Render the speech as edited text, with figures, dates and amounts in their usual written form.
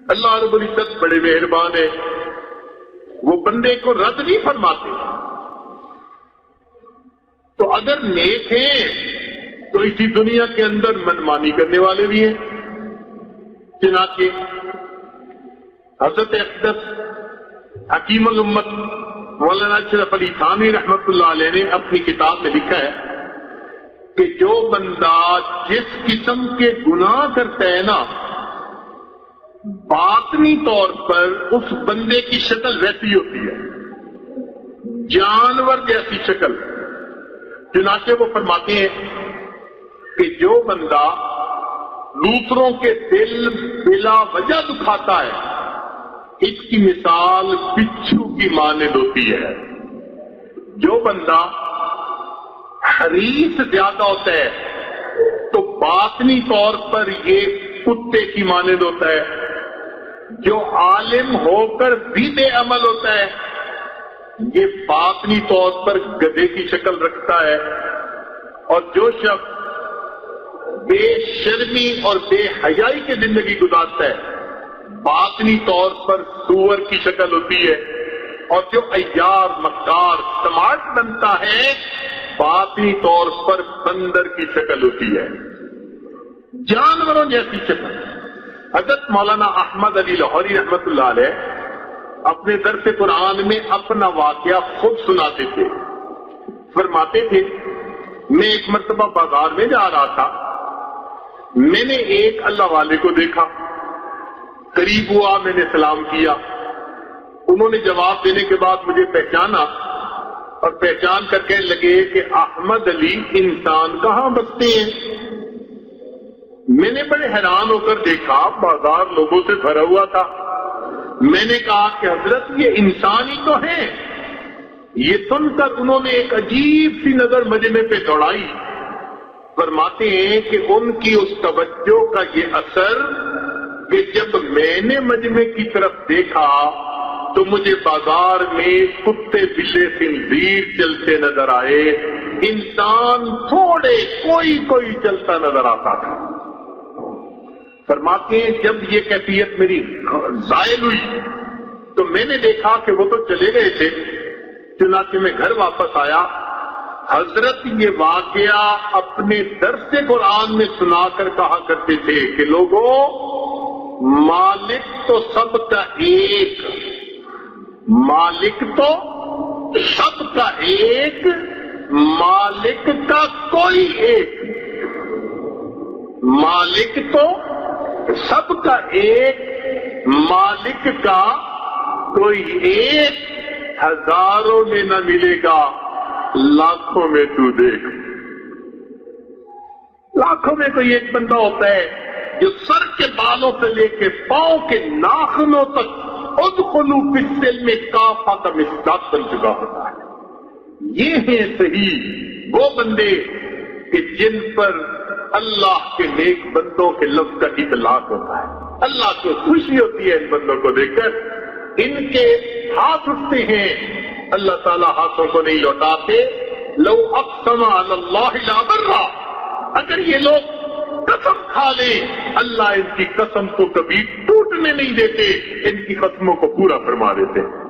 اللہ رب العزت بڑے مہربان ہے، وہ بندے کو رد نہیں فرماتے۔ تو اگر نیک ہیں تو اسی دنیا کے اندر منمانی کرنے والے بھی ہیں۔ چنانچہ حضرت اقدس حکیم الامت مولانا اشرف علی تھانوی رحمۃ اللہ علیہ نے اپنی کتاب میں لکھا ہے کہ جو بندہ جس قسم کے گناہ کرتا ہے نا، باطنی طور پر اس بندے کی شکل ویسی ہوتی ہے، جانور جیسی شکل۔ چنانچہ وہ فرماتے ہیں کہ جو بندہ دوسروں کے دل بلا وجہ دکھاتا ہے، اس کی مثال بچھو کی مانند ہوتی ہے۔ جو بندہ حریص زیادہ ہوتا ہے تو باطنی طور پر یہ کتے کی مانند ہوتا ہے۔ جو عالم ہو کر بھی بے عمل ہوتا ہے، یہ باطنی طور پر گدھے کی شکل رکھتا ہے۔ اور جو شخص بے شرمی اور بے حیائی کی زندگی گزارتا ہے، باطنی طور پر سور کی شکل ہوتی ہے۔ اور جو عیار مکار سمارٹ بنتا ہے، باطنی طور پر بندر کی شکل ہوتی ہے، جانوروں جیسی شکل۔ حضرت مولانا احمد علی لاہوری رحمۃ اللہ علیہ اپنے درس قرآن میں اپنا واقعہ خود سناتے تھے۔ فرماتے تھے، میں ایک مرتبہ بازار میں جا رہا تھا، میں نے ایک اللہ والے کو دیکھا، قریب ہوا، میں نے سلام کیا، انہوں نے جواب دینے کے بعد مجھے پہچانا اور پہچان کر کہنے لگے کہ احمد علی انسان کہاں بستے ہیں؟ میں نے بڑے حیران ہو کر دیکھا، بازار لوگوں سے بھرا ہوا تھا۔ میں نے کہا کہ حضرت یہ انسان ہی تو ہیں۔ یہ سن کر انہوں نے ایک عجیب سی نظر مجمع پہ دوڑائی۔ فرماتے ہیں کہ ان کی اس توجہ کا یہ اثر کہ جب میں نے مجمع کی طرف دیکھا تو مجھے بازار میں کتے بلے خنزیر چلتے نظر آئے، انسان تھوڑے کوئی چلتا نظر آتا تھا۔ فرماتے ہیں جب یہ کیفیت میری زائل ہوئی تو میں نے دیکھا کہ وہ تو چلے گئے تھے۔ چنانچہ میں گھر واپس آیا، حضرت یہ واقعہ اپنے درس قرآن میں سنا کر کہا کرتے تھے کہ لوگوں، مالک تو سب کا ایک، مالک تو سب کا ایک، مالک کا کوئی ایک، مالک تو سب کا ایک، مالک کا کوئی ایک، ہزاروں میں نہ ملے گا، لاکھوں میں تو دیکھ۔ لاکھوں میں کوئی ایک بندہ ہوتا ہے جو سر کے بالوں سے لے کے پاؤں کے ناخنوں تک ادخلوا فی السلم کافہ کا مصداق بن چکا ہوتا ہے۔ یہ ہیں صحیح وہ بندے کہ جن پر اللہ کے نیک بندوں کے لفظ کا اطلاق ہوتا ہے، اللہ کو خوشی ہوتی ہے ان بندوں کو دیکھ کر۔ ان کے ہاتھ اٹھتے ہیں، اللہ تعالیٰ ہاتھوں کو نہیں لوٹاتے۔ لو اقسم علی اللہ لابرہ، اگر یہ لوگ قسم کھا لیں، اللہ ان کی قسم کو کبھی ٹوٹنے نہیں دیتے، ان کی قسموں کو پورا فرما دیتے۔